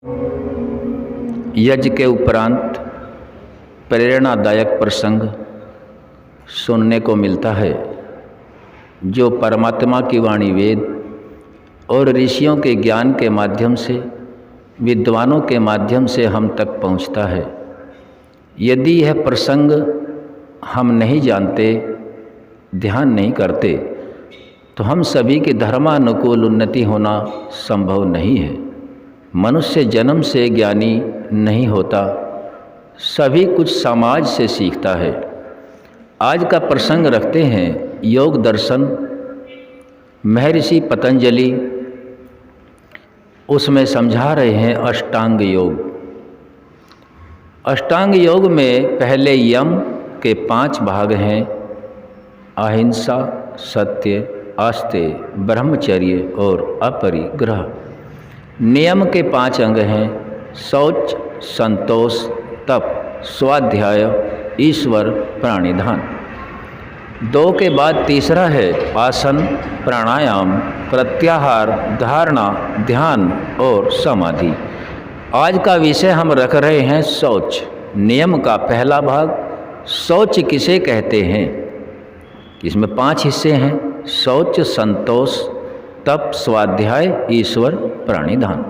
यज्ञ के उपरांत प्रेरणादायक प्रसंग सुनने को मिलता है जो परमात्मा की वाणी वेद और ऋषियों के ज्ञान के माध्यम से, विद्वानों के माध्यम से हम तक पहुंचता है। यदि यह प्रसंग हम नहीं जानते, ध्यान नहीं करते, तो हम सभी की धर्मानुकूल उन्नति होना संभव नहीं है। मनुष्य जन्म से ज्ञानी नहीं होता, सभी कुछ समाज से सीखता है। आज का प्रसंग रखते हैं योग दर्शन, महर्षि पतंजलि उसमें समझा रहे हैं अष्टांग योग। अष्टांग योग में पहले यम के 5 भाग हैं: अहिंसा, सत्य, आस्तेय, ब्रह्मचर्य और अपरिग्रह। नियम के 5 अंग हैं: शौच, संतोष, तप, स्वाध्याय, ईश्वर, प्राणिधान। 2 के बाद तीसरा है आसन, प्राणायाम, प्रत्याहार, धारणा, ध्यान और समाधि। आज का विषय हम रख रहे हैं शौच। नियम का पहला भाग, शौच किसे कहते हैं। इसमें 5 हिस्से हैं: शौच, संतोष, तप, स्वाध्याय, ईश्वर, प्राणिधान।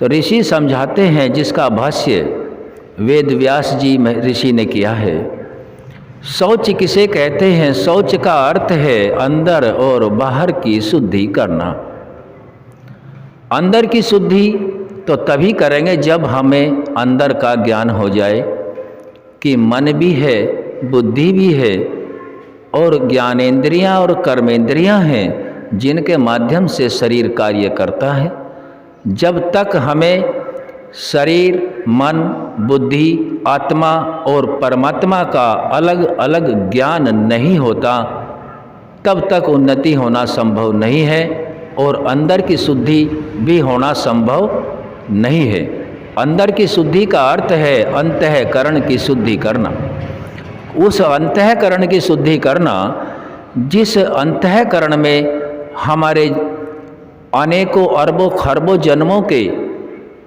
तो ऋषि समझाते हैं, जिसका भाष्य वेद व्यास जी ऋषि ने किया है। शौच किसे कहते हैं? शौच का अर्थ है अंदर और बाहर की शुद्धि करना। अंदर की शुद्धि तो तभी करेंगे जब हमें अंदर का ज्ञान हो जाए कि मन भी है, बुद्धि भी है और ज्ञानेंद्रियां और कर्मेंद्रियां हैं जिनके माध्यम से शरीर कार्य करता है। जब तक हमें शरीर, मन, बुद्धि, आत्मा और परमात्मा का अलग अलग ज्ञान नहीं होता, तब तक उन्नति होना संभव नहीं है और अंदर की शुद्धि भी होना संभव नहीं है। अंदर की शुद्धि का अर्थ है अंतःकरण की शुद्धि करना। उस अंतःकरण की शुद्धि करना जिस अंतःकरण में हमारे अनेकों अरबों खरबों जन्मों के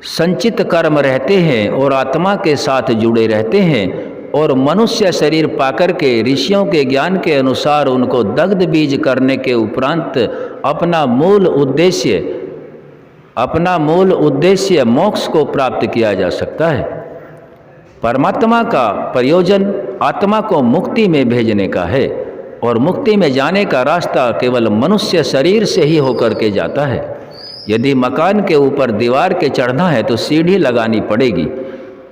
संचित कर्म रहते हैं और आत्मा के साथ जुड़े रहते हैं, और मनुष्य शरीर पाकर के ऋषियों के ज्ञान के अनुसार उनको दग्ध बीज करने के उपरांत अपना मूल उद्देश्य मोक्ष को प्राप्त किया जा सकता है। परमात्मा का प्रयोजन आत्मा को मुक्ति में भेजने का है और मुक्ति में जाने का रास्ता केवल मनुष्य शरीर से ही होकर के जाता है। यदि मकान के ऊपर दीवार के चढ़ना है तो सीढ़ी लगानी पड़ेगी,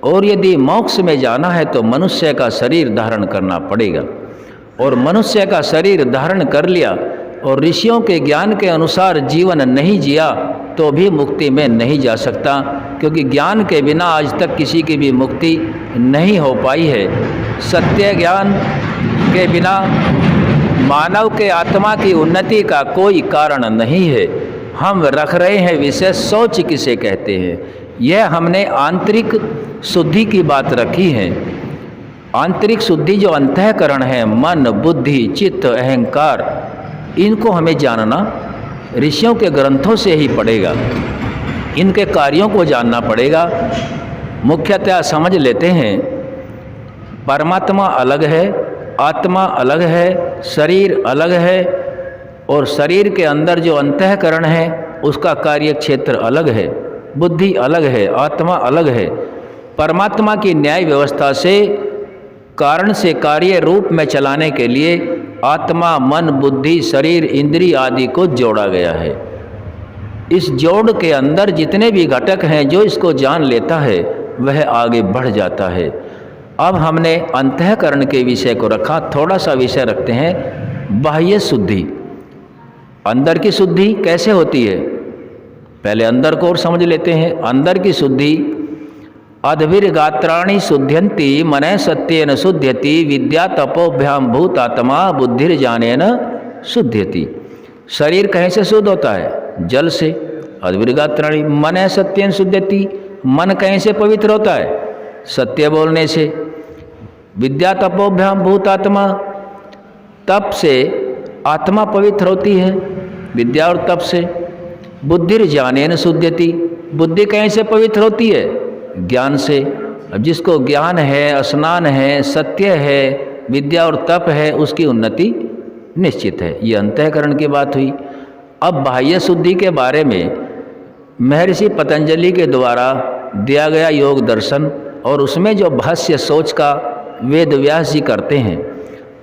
और यदि मोक्ष में जाना है तो मनुष्य का शरीर धारण करना पड़ेगा। और मनुष्य का शरीर धारण कर लिया और ऋषियों के ज्ञान के अनुसार जीवन नहीं जिया तो भी मुक्ति में नहीं जा सकता, क्योंकि ज्ञान के बिना आज तक किसी की भी मुक्ति नहीं हो पाई है। सत्य ज्ञान के बिना मानव के आत्मा की उन्नति का कोई कारण नहीं है। हम रख रहे हैं विषय शौच किसे कहते हैं। यह हमने आंतरिक शुद्धि की बात रखी है। आंतरिक शुद्धि जो अंतःकरण है, मन, बुद्धि, चित्त, अहंकार, इनको हमें जानना ऋषियों के ग्रंथों से ही पड़ेगा। इनके कार्यों को जानना पड़ेगा। मुख्यतः समझ लेते हैं परमात्मा अलग है, आत्मा अलग है, शरीर अलग है, और शरीर के अंदर जो अंतःकरण है उसका कार्य क्षेत्र अलग है, बुद्धि अलग है, आत्मा अलग है। परमात्मा की न्याय व्यवस्था से कारण से कार्य रूप में चलाने के लिए आत्मा, मन, बुद्धि, शरीर, इंद्रिय आदि को जोड़ा गया है। इस जोड़ के अंदर जितने भी घटक हैं, जो इसको जान लेता है वह आगे बढ़ जाता है। अब हमने अंतःकरण के विषय को रखा। थोड़ा सा विषय रखते हैं बाह्य शुद्धि। अंदर की शुद्धि कैसे होती है, पहले अंदर को और समझ लेते हैं। अंदर की शुद्धि अद्भिर्गात्राणि शुद्ध्यन्ति मनः सत्येन शुद्ध्यति विद्या तपोभ्याम भूतात्मा बुद्धिर्ज्ञानेन शुद्ध्यति। शरीर कहीं से शुद्ध होता है? जल से। अद्भिर्गात्राणि मनः सत्येन शुद्ध्यति, मन कहीं से पवित्र होता है? सत्य बोलने से। विद्या तपोभ्याम भूतात्मा, तप से आत्मा पवित्र होती है, विद्या और तप से। बुद्धिर्ज्ञानेन शुद्ध्यति, बुद्धि कहीं से पवित्र होती है? ज्ञान से। अब जिसको ज्ञान है, स्नान है, सत्य है, विद्या और तप है, उसकी उन्नति निश्चित है। ये अंतःकरण की बात हुई। अब बाह्य शुद्धि के बारे में महर्षि पतंजलि के द्वारा दिया गया योग दर्शन और उसमें जो भाष्य सोच का वेद व्यास जी करते हैं,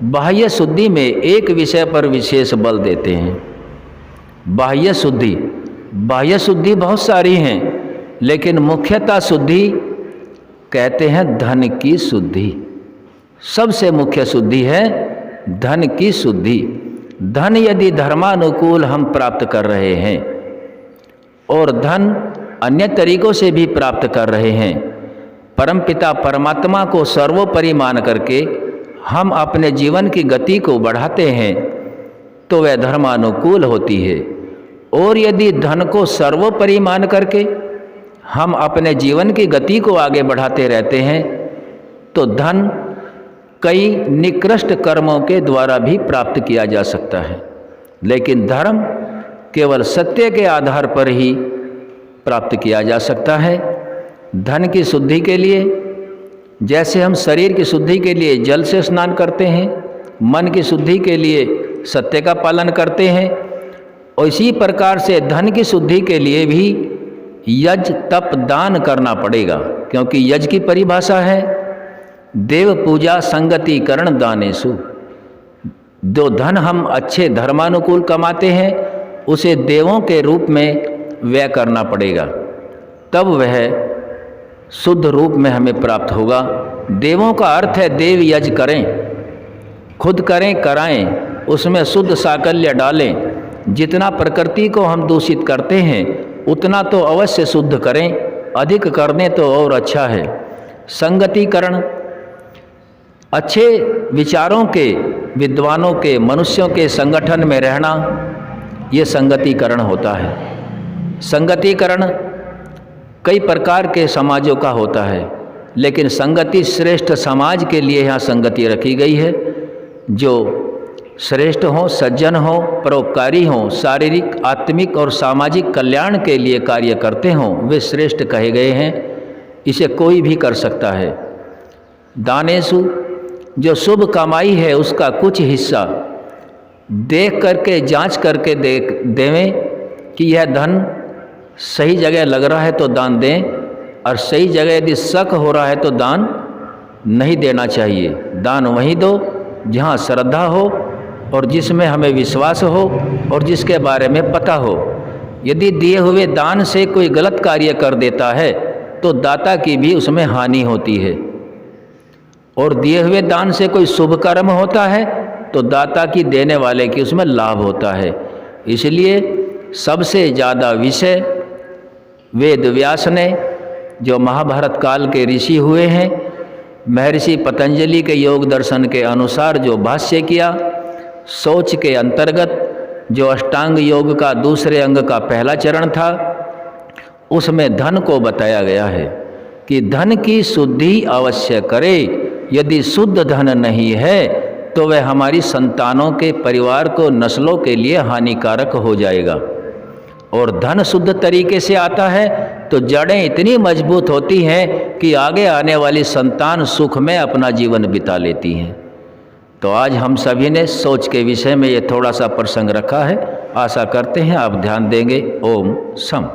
बाह्य शुद्धि में एक विषय पर विशेष बल देते हैं। बाह्य शुद्धि बहुत सारी हैं, लेकिन मुख्यतः शुद्धि कहते हैं धन की शुद्धि। सबसे मुख्य शुद्धि है धन की शुद्धि। धन यदि धर्मानुकूल हम प्राप्त कर रहे हैं और धन अन्य तरीकों से भी प्राप्त कर रहे हैं, परमपिता परमात्मा को सर्वोपरि मान करके हम अपने जीवन की गति को बढ़ाते हैं तो वह धर्मानुकूल होती है। और यदि धन को सर्वोपरि मान करके हम अपने जीवन की गति को आगे बढ़ाते रहते हैं तो धन कई निकृष्ट कर्मों के द्वारा भी प्राप्त किया जा सकता है, लेकिन धर्म केवल सत्य के आधार पर ही प्राप्त किया जा सकता है। धन की शुद्धि के लिए जैसे हम शरीर की शुद्धि के लिए जल से स्नान करते हैं, मन की शुद्धि के लिए सत्य का पालन करते हैं, और इसी प्रकार से धन की शुद्धि के लिए भी यज तप दान करना पड़ेगा, क्योंकि यज की परिभाषा है देव पूजा संगति करण दानेषु। जो धन हम अच्छे धर्मानुकूल कमाते हैं उसे देवों के रूप में व्यय करना पड़ेगा, तब वह शुद्ध रूप में हमें प्राप्त होगा। देवों का अर्थ है देव यज करें, खुद करें कराएं, उसमें शुद्ध साकल्य डालें। जितना प्रकृति को हम दूषित करते हैं उतना तो अवश्य शुद्ध करें, अधिक करने तो और अच्छा है। संगतिकरण, अच्छे विचारों के, विद्वानों के, मनुष्यों के संगठन में रहना, ये संगतिकरण होता है। संगतिकरण कई प्रकार के समाजों का होता है, लेकिन संगति श्रेष्ठ समाज के लिए यहाँ संगति रखी गई है। जो श्रेष्ठ हों, सज्जन हों, परोपकारी हों, शारीरिक, आत्मिक और सामाजिक कल्याण के लिए कार्य करते हों, वे श्रेष्ठ कहे गए हैं। इसे कोई भी कर सकता है। दानेषु, जो शुभ कमाई है उसका कुछ हिस्सा देख करके, जांच करके देवें कि यह धन सही जगह लग रहा है तो दान दें, और सही जगह यदि शक हो रहा है तो दान नहीं देना चाहिए। दान वहीं दो जहाँ श्रद्धा हो और जिसमें हमें विश्वास हो और जिसके बारे में पता हो। यदि दिए हुए दान से कोई गलत कार्य कर देता है तो दाता की भी उसमें हानि होती है, और दिए हुए दान से कोई शुभ कर्म होता है तो दाता की, देने वाले की उसमें लाभ होता है। इसलिए सबसे ज़्यादा विषय वेद व्यास ने, जो महाभारत काल के ऋषि हुए हैं, महर्षि पतंजलि के योग दर्शन के अनुसार जो भाष्य किया, सोच के अंतर्गत जो अष्टांग योग का दूसरे अंग का पहला चरण था, उसमें धन को बताया गया है कि धन की शुद्धि अवश्य करे। यदि शुद्ध धन नहीं है तो वह हमारी संतानों के, परिवार को, नस्लों के लिए हानिकारक हो जाएगा। और धन शुद्ध तरीके से आता है तो जड़ें इतनी मजबूत होती हैं कि आगे आने वाली संतान सुख में अपना जीवन बिता लेती हैं। तो आज हम सभी ने सोच के विषय में ये थोड़ा सा प्रसंग रखा है। आशा करते हैं आप ध्यान देंगे। ओम सम।